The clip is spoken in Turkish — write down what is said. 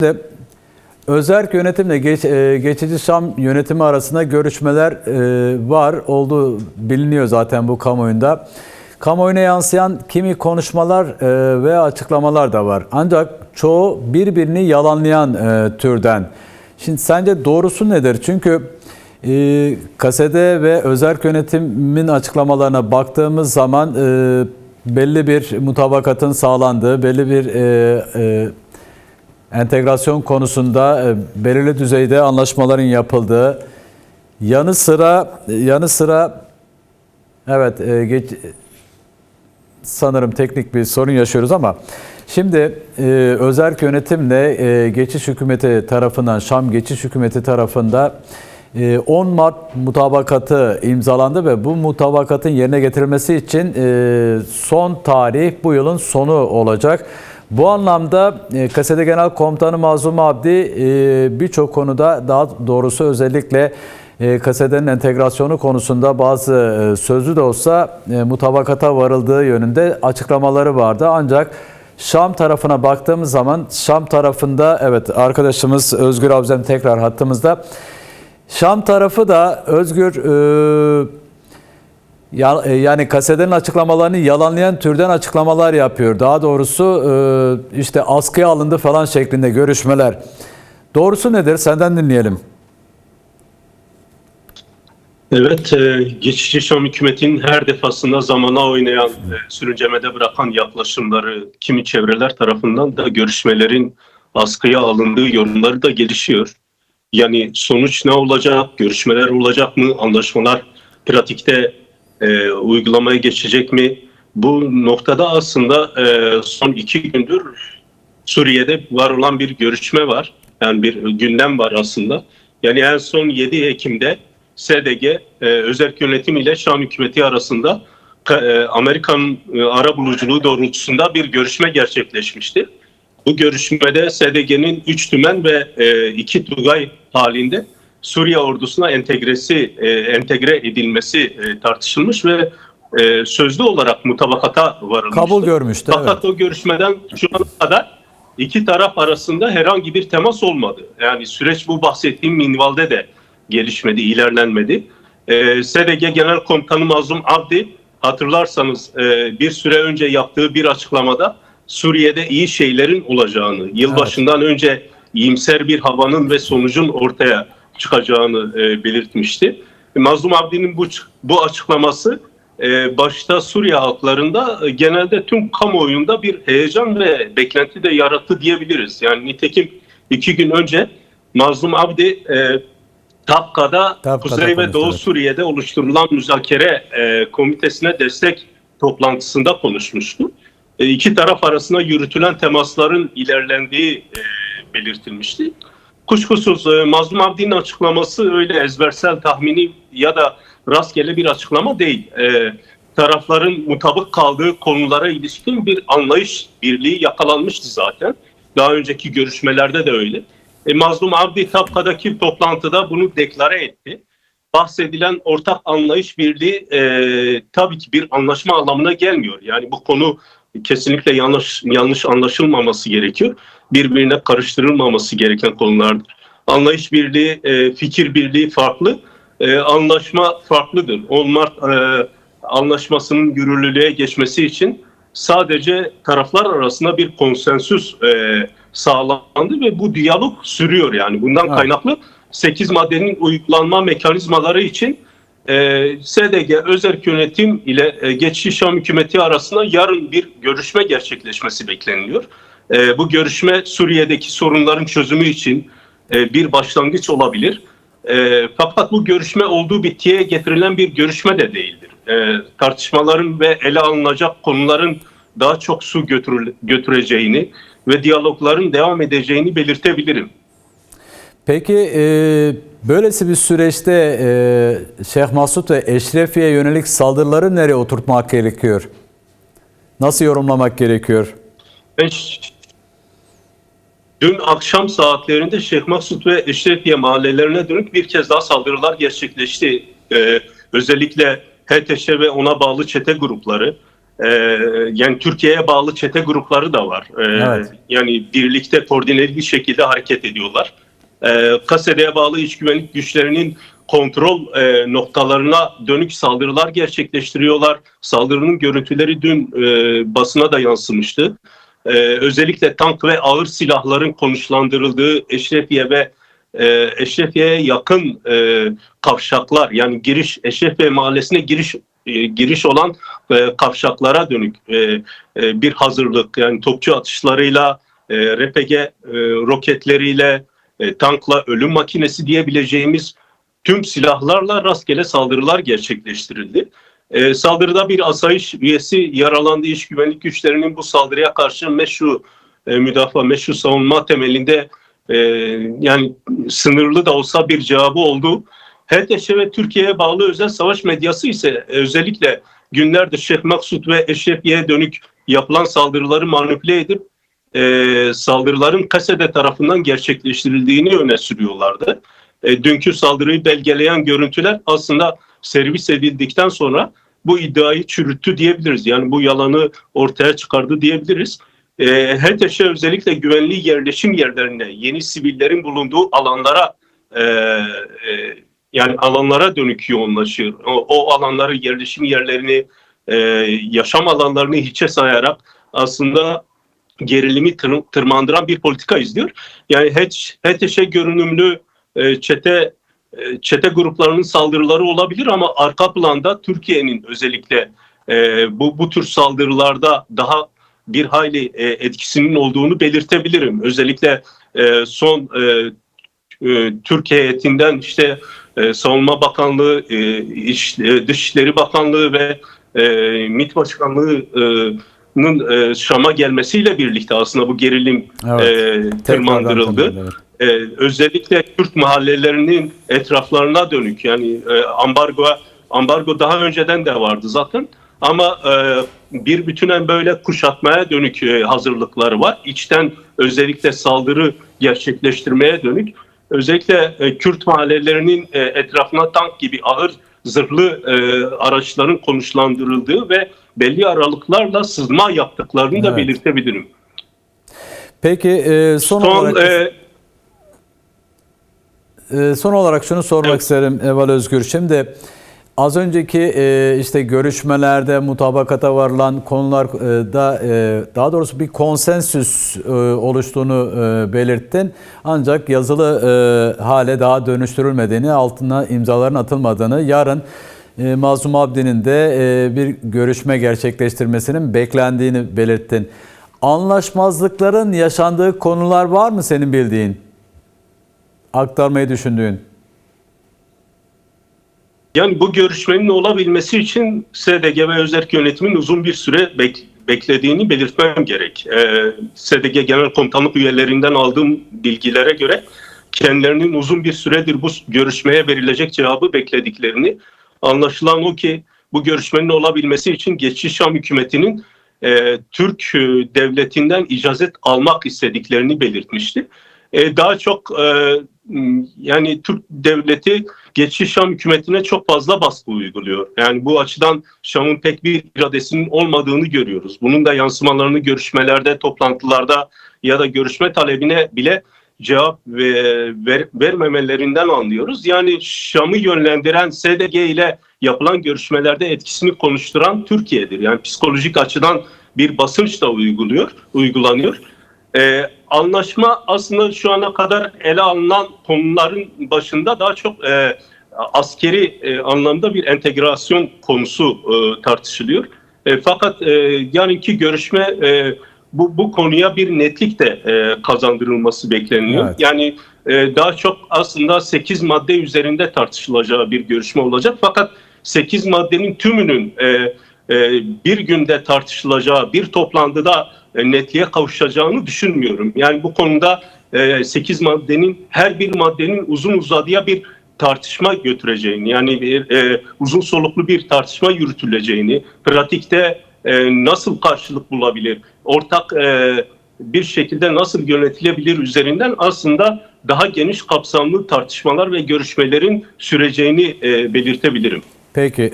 de özerk yönetimle geçici Şam yönetimi arasında görüşmeler var. Olduğu biliniyor zaten bu kamuoyunda. Kamuoyuna yansıyan kimi konuşmalar ve açıklamalar da var. Ancak çoğu birbirini yalanlayan türden. Şimdi sence doğrusu nedir? Çünkü KSD ve özerk yönetimin açıklamalarına baktığımız zaman belli bir mutabakatın sağlandığı, belli bir entegrasyon konusunda belirli düzeyde anlaşmaların yapıldığı, yanı sıra evet sanırım teknik bir sorun yaşıyoruz ama şimdi özerk yönetimle geçiş hükümeti tarafından, Şam geçiş hükümeti tarafında 10 Mart mutabakatı imzalandı ve bu mutabakatın yerine getirilmesi için son tarih bu yılın sonu olacak. Bu anlamda KSD Genel Komutanı Mazlum Abdi birçok konuda, daha doğrusu özellikle KSD'nin entegrasyonu konusunda bazı sözlü de olsa mutabakata varıldığı yönünde açıklamaları vardı. Ancak Şam tarafına baktığımız zaman Şam tarafında, evet arkadaşımız Özgür Avzem tekrar hattımızda. Şam tarafı da Özgür yani KSD'nin açıklamalarını yalanlayan türden açıklamalar yapıyor. Daha doğrusu işte askıya alındı falan şeklinde görüşmeler. Doğrusu nedir? Senden dinleyelim. Evet, geçici Şam hükümetinin her defasında zamana oynayan, sürüncemede bırakan yaklaşımları kimi çevreler tarafından da görüşmelerin askıya alındığı yorumları da gelişiyor. Yani sonuç ne olacak, görüşmeler olacak mı, anlaşmalar pratikte uygulamaya geçecek mi? Bu noktada aslında son 2 gündür Suriye'de var olan bir görüşme var. Yani bir gündem var aslında. Yani en son 7 Ekim'de SDG özerk yönetim ile Şam hükümeti arasında Amerikan arabuluculuğu doğrultusunda bir görüşme gerçekleşmişti. Bu görüşmede SDG'nin 3 tümen ve 2 Tugay halinde Suriye ordusuna entegre edilmesi tartışılmış ve sözlü olarak mutabakata varılmıştı. Kabul görmüştü. Fakat o görüşmeden şu ana kadar iki taraf arasında herhangi bir temas olmadı. Yani süreç bu bahsettiğim minvalde de gelişmedi, ilerlenmedi. SDG Genel Komutanı Mazlum Abdi, hatırlarsanız bir süre önce yaptığı bir açıklamada Suriye'de iyi şeylerin olacağını, yılbaşından önce iyimser bir havanın ve sonucun ortaya çıkacağını belirtmişti. Mazlum Abdi'nin bu açıklaması başta Suriye halklarında, genelde tüm kamuoyunda bir heyecan ve beklenti de yarattı diyebiliriz. Yani nitekim 2 gün önce Mazlum Abdi Tapka'da Kuzey ve Doğu Suriye'de oluşturulan müzakere komitesine destek toplantısında konuşmuştu. İki taraf arasında yürütülen temasların ilerlendiği belirtilmişti. Kuşkusuz Mazlum Abdi'nin açıklaması öyle ezbersel, tahmini ya da rastgele bir açıklama değil. Tarafların mutabık kaldığı konulara ilişkin bir anlayış birliği yakalanmıştı zaten. Daha önceki görüşmelerde de öyle. Mazlum Abdi Tapka'daki toplantıda bunu deklare etti. Bahsedilen ortak anlayış birliği tabii ki bir anlaşma anlamına gelmiyor. Yani bu konu kesinlikle yanlış anlaşılmaması gerekiyor. Birbirine karıştırılmaması gereken konulardır. Anlayış birliği, fikir birliği farklı, anlaşma farklıdır. 10 Mart anlaşmasının yürürlüğe geçmesi için sadece taraflar arasında bir konsensüs sağlandı ve bu diyalog sürüyor. Yani bundan kaynaklı 8 maddenin uygulanma mekanizmaları için SDG özerk yönetim ile geçici Şam hükümeti arasında yarın bir görüşme gerçekleşmesi bekleniyor. Bu görüşme Suriye'deki sorunların çözümü için bir başlangıç olabilir. Fakat bu görüşme olduğu bittiye getirilen bir görüşme de değildir. Tartışmaların ve ele alınacak konuların daha çok su götüreceğini ve diyalogların devam edeceğini belirtebilirim. Peki böylesi bir süreçte Şeyh Masud ve Eşrefiye yönelik saldırıları nereye oturtmak gerekiyor? Nasıl yorumlamak gerekiyor? Dün akşam saatlerinde Şeyh Masud ve Eşrefiye mahallelerine dönük bir kez daha saldırılar gerçekleşti. Özellikle HTŞ ve ona bağlı çete grupları Yani Türkiye'ye bağlı çete grupları da var. Evet. Yani birlikte koordineli bir şekilde hareket ediyorlar. KASED'ye bağlı iç güvenlik güçlerinin kontrol noktalarına dönük saldırılar gerçekleştiriyorlar. Saldırının görüntüleri dün basına da yansımıştı. Özellikle tank ve ağır silahların konuşlandırıldığı Eşrefiye'ye yakın kavşaklar, yani Eşrefiye mahallesine giriş olan kavşaklara dönük bir hazırlık, yani topçu atışlarıyla, RPG roketleriyle, tankla, ölüm makinesi diyebileceğimiz tüm silahlarla rastgele saldırılar gerçekleştirildi. Saldırıda bir asayiş üyesi yaralandı. İç güvenlik güçlerinin bu saldırıya karşı meşru müdafaa, meşru savunma temelinde yani sınırlı da olsa bir cevabı oldu. HTŞ ve Türkiye'ye bağlı özel savaş medyası ise özellikle günlerdir Şeyh Maksut ve Eşrefiye'ye dönük yapılan saldırıları manipüle edip saldırıların KASED'e tarafından gerçekleştirildiğini öne sürüyorlardı. Dünkü saldırıyı belgeleyen görüntüler aslında servis edildikten sonra bu iddiayı çürüttü diyebiliriz. Yani bu yalanı ortaya çıkardı diyebiliriz. HTŞ özellikle güvenli yerleşim yerlerine, yeni sivillerin bulunduğu alanlara yani alanlara dönük yoğunlaşıyor. O alanları, yerleşim yerlerini, yaşam alanlarını hiçe sayarak aslında gerilimi tırmandıran bir politika izliyor. Yani HTŞ görünümlü çete gruplarının saldırıları olabilir ama arka planda Türkiye'nin özellikle bu tür saldırılarda daha bir hayli etkisinin olduğunu belirtebilirim. Özellikle son Türkiye heyetinden işte Savunma Bakanlığı, Dışişleri Bakanlığı ve MİT Başkanlığı'nın Şam'a gelmesiyle birlikte aslında bu gerilim tırmandırıldı. Özellikle Kürt mahallelerinin etraflarına dönük, yani ambargo daha önceden de vardı zaten ama bir bütünen böyle kuşatmaya dönük hazırlıkları var. İçten özellikle saldırı gerçekleştirmeye dönük. Özellikle Kürt mahallelerinin etrafına tank gibi ağır zırhlı araçların konuşlandırıldığı ve belli aralıklarla sızma yaptıklarını da belirtebilirim. Peki son olarak şunu sormak isterim Eval Özgür. Şimdi az önceki işte görüşmelerde mutabakata varılan konularda daha doğrusu bir konsensüs oluştuğunu belirttin. Ancak yazılı hale daha dönüştürülmediğini, altına imzaların atılmadığını, yarın Mazlum Abdi'nin de bir görüşme gerçekleştirmesinin beklendiğini belirttin. Anlaşmazlıkların yaşandığı konular var mı senin bildiğin? Aktarmayı düşündüğün? Yani bu görüşmenin olabilmesi için SDG ve Özerk yönetimin uzun bir süre beklediğini belirtmem gerek. SDG Genel Komutanlık üyelerinden aldığım bilgilere göre kendilerinin uzun bir süredir bu görüşmeye verilecek cevabı beklediklerini, anlaşılan o ki bu görüşmenin olabilmesi için geçici Şam hükümetinin Türk devletinden icazet almak istediklerini belirtmişti. Daha çok yani Türk devleti geçici Şam hükümetine çok fazla baskı uyguluyor. Yani bu açıdan Şam'ın pek bir iradesinin olmadığını görüyoruz. Bunun da yansımalarını görüşmelerde, toplantılarda ya da görüşme talebine bile cevap vermemelerinden anlıyoruz. Yani Şam'ı yönlendiren SDG ile yapılan görüşmelerde etkisini konuşturan Türkiye'dir. Yani psikolojik açıdan bir basınç da uygulanıyor. Anlaşma aslında şu ana kadar ele alınan konuların başında daha çok askeri anlamda bir entegrasyon konusu tartışılıyor. Fakat yarınki görüşme bu konuya bir netlik de kazandırılması bekleniyor. Evet. Yani daha çok aslında 8 madde üzerinde tartışılacağı bir görüşme olacak. Fakat 8 maddenin tümünün bir günde tartışılacağı, bir toplantıda netliğe kavuşacağını düşünmüyorum. Yani bu konuda 8 maddenin, her bir maddenin uzun uzadıya bir tartışma götüreceğini, yani uzun soluklu bir tartışma yürütüleceğini, pratikte nasıl karşılık bulabilir, ortak bir şekilde nasıl yönetilebilir üzerinden aslında daha geniş kapsamlı tartışmalar ve görüşmelerin süreceğini belirtebilirim. Peki.